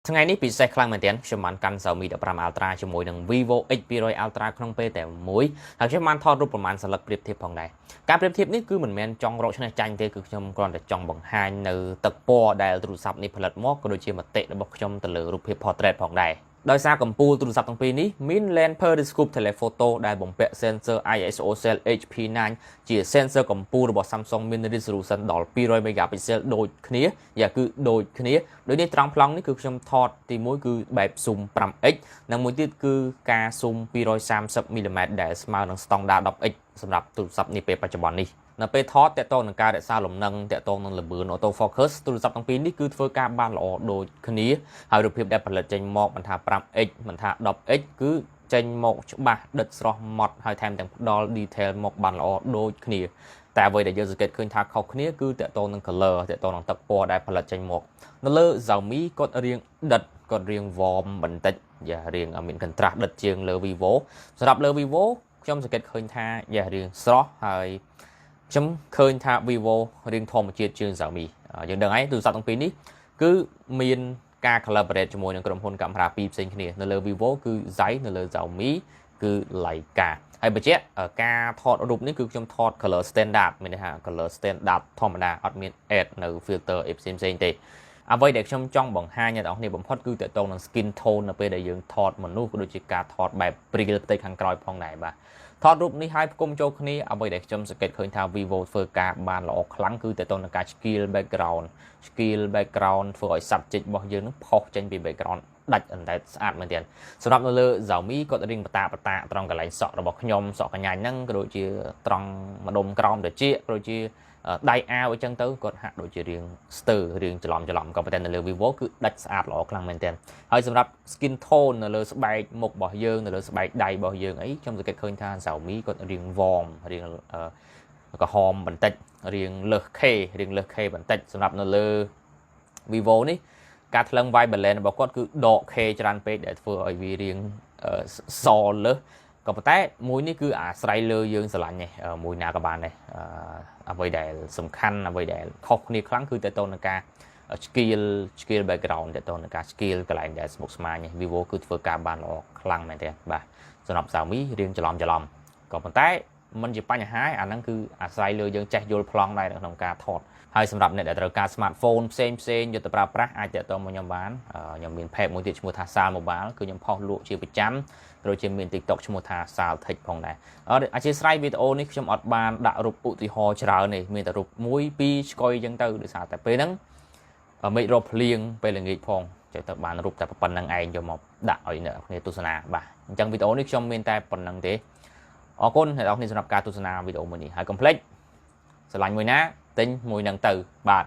ថ្ងៃនេះពិសេសខ្លាំងមែនទែនខ្ញុំបានកាន់ Xiaomi 15 Ultra ជាមួយនឹង Vivo X200 Ultra ក្នុងពេលតែមួយហើយខ្ញុំបានថតរូបប្រមាណសន្លឹកប្រៀបធៀបផងដែរការប្រៀបធៀបនេះគឺមិនមែនចង់រកឈ្នះចាញ់ទេគឺខ្ញុំគ្រាន់តែចង់បង្ហាញនៅទឹកពណ៌ដែលទូរស័ព្ទនេះផលិតមកក៏ដូចជាមតិរបស់ខ្ញុំទៅលើរូបភាព portrait ផងដែរដោយសារកម្ពូលទូរស័ព្ទទាំងពីរនេះមាន lens periscope telephoto ដែលបំពាក់ sensor ISO cell HP9 ជា sensor កម្ពូលរបស់ Samsung មាន resolution ដល់200 megapixel ដូចគ្នាគឺដូចគ្នាដូចនេះត្រង់ប្លង់នេះគឺខ្ញុំថតទី1គឺបែប zoom 5x និងមួយទៀតគឺការ zoom 230 mm ដែលស្មើនឹង standard 10x សម្រាប់ទូរស័ព្ទនេះពេលបច្ចុប្បន្ននេះនៅពេលថតតកតងនឹងការរក្សាលំនឹងតកតងនឹងល្បឿន auto focus ទូរស័ព្ទទាំងពីរនេះគឺធ្វើការបានល្អដូចគ្នាហើយរូបភាពដែលផលិតចេញមកមិនថា 5x មិនថា 10x គឺចេញមកច្បាស់ដិតស្រស់ម៉ត់ហើយថែមទាំងផ្ដល់ detail មកបានល្អដូចគ្នាតែអ្វីដែលយើងសង្កេតឃើញថាខុសគ្នាគឺតកតងនឹង color តកតងនឹងទឹកពណ៌ដែលផលិតចេញមកនៅលើ Xiaomi គាត់រៀងដិតគាត់រៀង warm បន្តិចរៀងមាន contrast ដិតជាងលើ Vivo សម្រាប់លើ Vivo ខ្ញុំសង្កេតឃើញថារៀងស្រស់ហើយខ្ញុំឃើញថា Vivo រៀងធម្មជាតិជាង Xiaomi យើងដឹងហើយទូរស័ព្ទទាំងពីរនេះគឺមានការ collaborate ជាមួយនឹងក្រុមហ៊ុនកាមេរ៉ាពីរផ្សេងគ្នានៅលើ Vivo គឺ Zeiss នៅលើ Xiaomi គឺ Leica ហើយបញ្ជាក់ការថតរូបនេះគឺខ្ញុំថត color standard មានន័យថា color standard ធម្មតាអត់មាន add នៅ filter អីផ្សេងទេអ្វីដែលខ្ញុំចង់បង្ហាញដល់អ្នកនរបំផុតគឺតកតងនឹង skin tone នៅពេលដែលយើងថតមនុស្សក៏ដូចជាការថតបែប real ផ្ទៃខាងក្រោយផងដែរបាទថតរូបនេះឲ្យផ្គុំចូលគ្នាអ្វីដែលខ្ញុំសង្កេតឃើញថា Vivo ធ្វើការបានល្អខ្លាំងគឺតកតងនឹងការ scale background ធ្វើឲ្យ subject របស់យើងនឹងផុសចេញពី background ដាច់អណ្ដែតស្អាតមែនទែនសម្រាប់នៅលើ Xiaomi គាត់រៀងបតាត្រង់កន្លែងសក់របស់ខ្ញុំសក់កញ្ញាហ្នឹងក៏ដូចជាត្រង់ម្ដុំក្រោមត្រចៀកក៏ដូចជាដៃអាវអញ្ចឹងទៅគាត់ហាក់ដូចជារៀងស្ទើរៀងច្រឡំក៏ប៉ុន្តែនៅលើ Vivo គឺដាច់ស្អាតល្អខ្លាំងមែនទែនហើយសម្រាប់ skin tone នៅលើស្បែកមុខរបស់យើងនៅលើស្បែកដៃរបស់យើងអីខ្ញុំសង្កេតឃើញថា Xiaomi គាត់រៀង warm រៀងក្រហមបន្តិចរៀងលើស K បន្តិចសម្រាប់នៅលើ Vivo នេះការថ្លឹង white balance របស់គាត់គឺដក K ច្រើនពេកដែលធ្វើឲ្យវារៀងសលើសក៏ប៉ុន្តែមួយនេះគឺអាស្រ័យលើយើងស្រឡាញ់មួយណាក៏បានដែរអ្វីដែលសំខាន់អ្វីដែលខុសគ្នាខ្លាំងគឺតើតើនឹងការ scale background តើតើនឹងការ scale កន្លែងដែលស្មុគស្មាញ Vivo គឺធ្វើការបានល្អខ្លាំងមែនទេបាទសម្រាប់ Xiaomi រៀងច្រឡំក៏ប៉ុន្តែมันជាបញ្ហាអាហ្នឹងគឺអាស្រ័យលើយើងចេះយល់ប្លង់ដែរក្នុងការថតហើយសម្រាប់អ្នកដែលត្រូវការ smartphone ផ្សេងយកទៅប្រើប្រាស់អាចតទៅមកខ្ញុំបានខ្ញុំមាន page មួយទៀតឈ្មោះថា Sal Mobile គឺខ្ញុំផុសលក់ជាប្រចាំក៏ដូចជាមាន TikTok ឈ្មោះថា Sal Tech ផងដែរអធិស្ឋានវីដេអូនេះខ្ញុំអត់បានដាក់រូបឧទាហរណ៍ច្រើនទេមានតែរូប1 2ឆ្កុយអញ្ចឹងទៅដោយសារតែពេលហ្នឹងមេឃរកភ្លៀងពេលល្ងាចផងចេះទៅបានរូបតែប៉ុណ្្នឹងឯងយកមកដាក់ឲ្យអ្នកគ្នាទស្សនាបាទអញ្ចឹងវីដេអូនេះខ្ញុំមានតែប៉ុណ្្នឹងទេអរគុណអ្នកនរគ្នាសម្រាប់ការទស្សនាវីដេអូមួយនេះហើយកុំភ្លេចស្រឡាញ់មួយណាទិញមួយនឹងទៅបាទ